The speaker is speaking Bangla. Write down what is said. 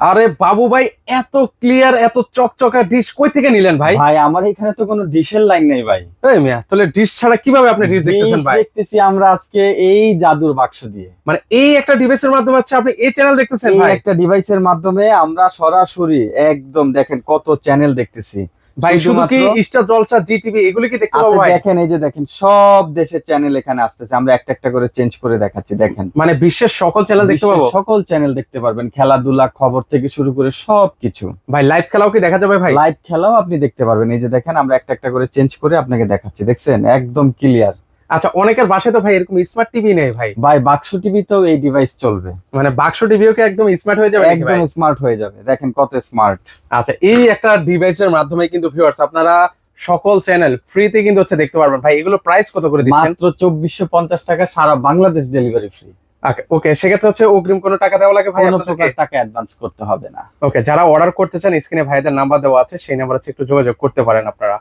আরে বাবু ভাই, এত ক্লিয়ার এত চকচকা ডিশ কই থেকে নিলেন ভাই? ভাই আমার এখানে তো কোনো ডিশের লাইন নেই ভাই। এই মিয়া, তাহলে ডিশ ছাড়া কিভাবে আপনি ডিশ দেখতেছেন ডিশ ভাই? দেখতেছি আমরা আজকে এই জাদুর বাক্স দিয়ে। মানে এই একটা ডিভাইসের মাধ্যমে হচ্ছে আপনি এই চ্যানেল দেখতেছেন এই ভাই? একটা ডিভাইসের মাধ্যমে আমরা সরাসরি একদম দেখেন কত চ্যানেল দেখতেছি ভাই শুধু কি শুধুমাত্র। স্টার জলসা জিটিভি এগুলি কি দেখতে পাবো আপনি ভাই? দেখেন, এই যে দেখেন সব দেশের চ্যানেল এখানে আসতেছে, আমরা একটা একটা করে চেঞ্জ করে দেখাচ্ছি। দেখেন মানে বিশ্বের সকল চ্যানেল দেখতে বিশ্বের পাবো? সকল চ্যানেল দেখতে পারবেন, খেলাধুলা খবর থেকে শুরু করে সবকিছু। ভাই লাইভ খেলাও কি দেখা যাবে ভাই? লাইভ খেলাও আপনি দেখতে পারবেন। এই যে দেখেন আমরা একটা একটা করে চেঞ্জ করে আপনাকে দেখাচ্ছি, দেখছেন একদম ক্লিয়ার। আচ্ছা, অনেকের বাসায় তো ভাই এরকম স্মার্ট টিভি নেই ভাই। ভাই বাক্স টিভিতেও এই ডিভাইস চলবে, মানে বাক্স টিভিও কি একদম স্মার্ট হয়ে যাবে নাকি ভাই? একদম স্মার্ট হয়ে যাবে। দেখেন কত স্মার্ট। আচ্ছা, এই একটা ডিভাইসের মাধ্যমে কিন্তু ভিউয়ার্স আপনারা সকল চ্যানেল ফ্রিতে কিন্তু হচ্ছে দেখতে পারবেন। ভাই এগুলো প্রাইস কত করে দিচ্ছেন? মাত্র 2450 টাকা, সারা বাংলাদেশ ডেলিভারি ফ্রি। ওকে, সেক্ষেত্রে হচ্ছে অগ্রিম কোনো টাকা দেওয়া লাগে ভাই কোনো আপনাদেরকে? প্রকার টাকা অ্যাডভান্স করতে হবে না। ওকে, যারা অর্ডার করতে চান স্ক্রিনে ভাইদের নাম্বার দেওয়া আছে, সেই নাম্বার হচ্ছে একটু যোগাযোগ করতে পারেন আপনারা।